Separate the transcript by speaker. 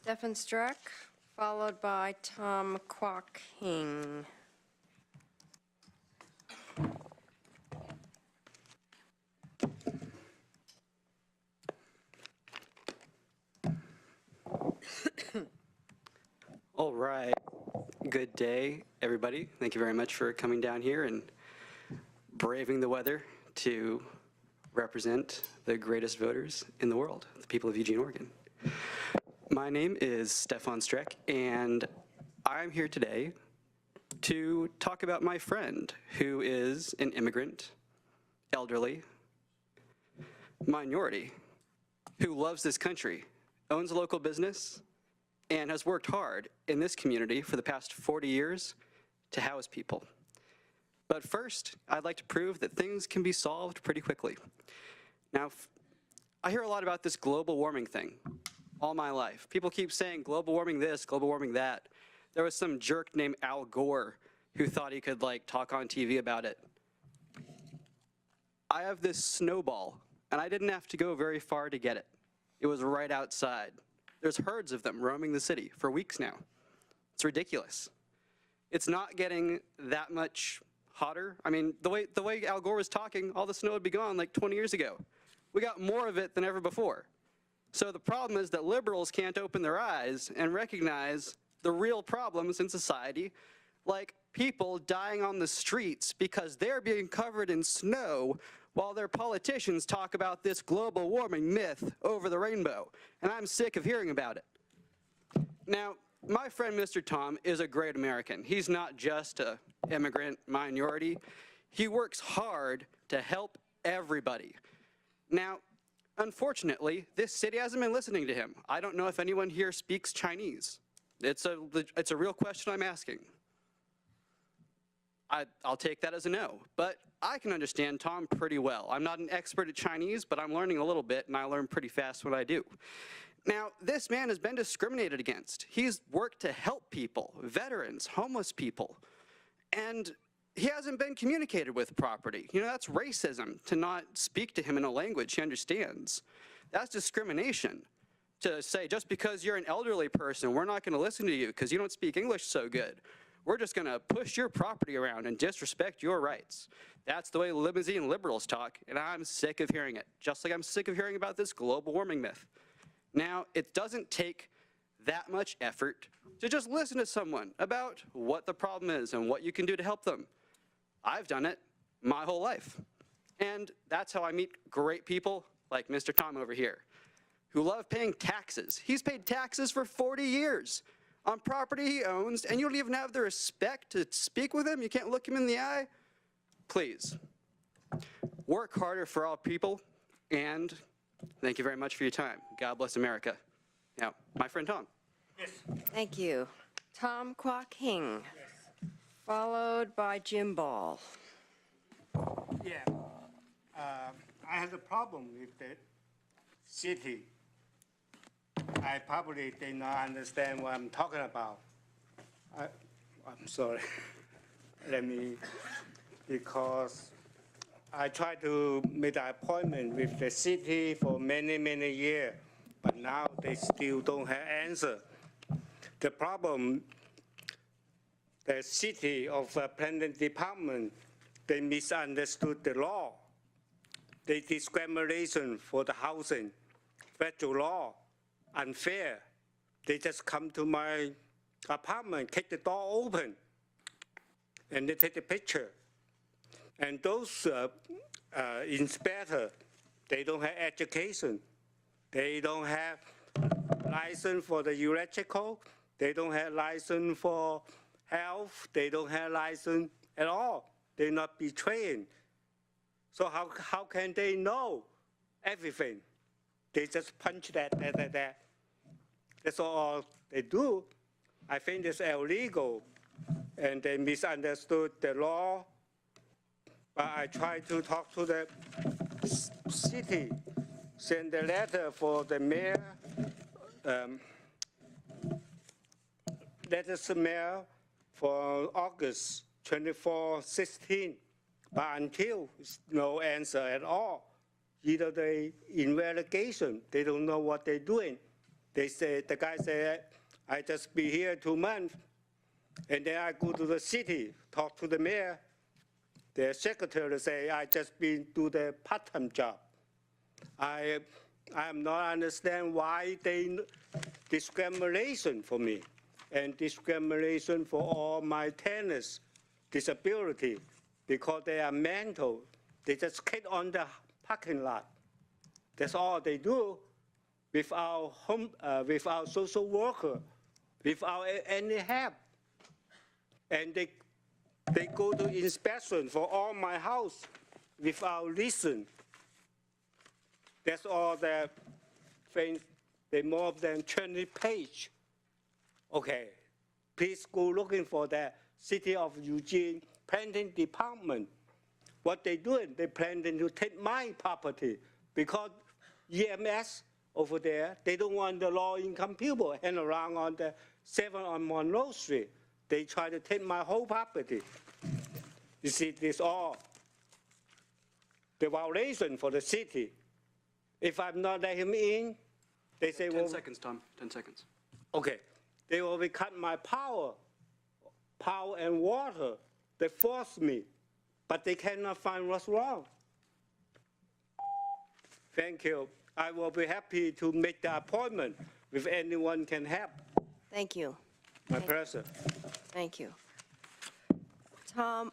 Speaker 1: Stefan Strek, followed by Tom Kwok-Hing.
Speaker 2: All right. Good day, everybody. Thank you very much for coming down here and braving the weather to represent the greatest voters in the world, the people of Eugene, Oregon. My name is Stefan Strek, and I'm here today to talk about my friend who is an immigrant, elderly, minority, who loves this country, owns a local business, and has worked hard in this community for the past 40 years to house people. But first, I'd like to prove that things can be solved pretty quickly. Now, I hear a lot about this global warming thing all my life. People keep saying global warming this, global warming that. There was some jerk named Al Gore who thought he could talk on TV about it. I have this snowball, and I didn't have to go very far to get it. It was right outside. There's herds of them roaming the city for weeks now. It's ridiculous. It's not getting that much hotter. I mean, the way Al Gore was talking, all the snow would be gone like 20 years ago. We got more of it than ever before. So the problem is that liberals can't open their eyes and recognize the real problems in society, like people dying on the streets because they're being covered in snow while their politicians talk about this global warming myth over the rainbow, and I'm sick of hearing about it. Now, my friend Mr. Tom is a great American. He's not just an immigrant minority. He works hard to help everybody. Now, unfortunately, this city hasn't been listening to him. I don't know if anyone here speaks Chinese. It's a real question I'm asking. I'll take that as a no, but I can understand Tom pretty well. I'm not an expert at Chinese, but I'm learning a little bit, and I learn pretty fast when I do. Now, this man has been discriminated against. He's worked to help people, veterans, homeless people, and he hasn't been communicated with properly. You know, that's racism, to not speak to him in a language he understands. That's discrimination, to say just because you're an elderly person, we're not gonna listen to you because you don't speak English so good. We're just gonna push your property around and disrespect your rights. That's the way limousine liberals talk, and I'm sick of hearing it, just like I'm sick of hearing about this global warming myth. Now, it doesn't take that much effort to just listen to someone about what the problem is and what you can do to help them. I've done it my whole life. And that's how I meet great people like Mr. Tom over here, who love paying taxes. He's paid taxes for 40 years. On property he owns, and you don't even have the respect to speak with him? You can't look him in the eye? Please, work harder for all people, and thank you very much for your time. God bless America. Now, my friend Tom.
Speaker 3: Yes.
Speaker 1: Thank you. Tom Kwok-Hing, followed by Jim Ball.
Speaker 3: Yeah. I have a problem with the city. I probably did not understand what I'm talking about. I'm sorry. Because I tried to make an appointment with the city for many, many years, but now they still don't have answer. The problem, the city of planning department, they misunderstood the law. They discrimination for the housing, federal law, unfair. They just come to my apartment, kick the door open, and they take the picture. And those inspectors, they don't have education. They don't have license for the electrical. They don't have license for health. They don't have license at all. They not be trained. So how can they know everything? They just punch that. That's all they do. I think it's illegal, and they misunderstood the law. But I tried to talk to the city, send a letter for the mayor, letters to mayor for August 24/16. But until no answer at all, either they investigation, they don't know what they're doing. The guy said, I just be here 2 months, and then I go to the city, talk to the mayor. The secretary say, I just been do the part-time job. I am not understand why they discrimination for me and discrimination for all my tenants, disability, because they are mental. They just sit on the parking lot. That's all they do without without social worker, without any help. And they go to inspection for all my house without listen. That's all the things, they more than 20 pages. Okay, please go looking for the City of Eugene Planning Department. What they doing, they planning to take my property because EMS over there, they don't want the low-income people hang around on the 7 on Monroe Street. They try to take my whole property. You see, this all the violation for the city. If I'm not let him in, they say,
Speaker 2: 10
Speaker 3: well,
Speaker 2: seconds, Tom, 10 seconds.
Speaker 3: okay, they will cut my power and water. They force me, but they cannot find what's wrong. Thank you. I will be happy to make the appointment if anyone can help.
Speaker 1: Thank you.
Speaker 3: My pleasure.
Speaker 1: Thank you. Tom,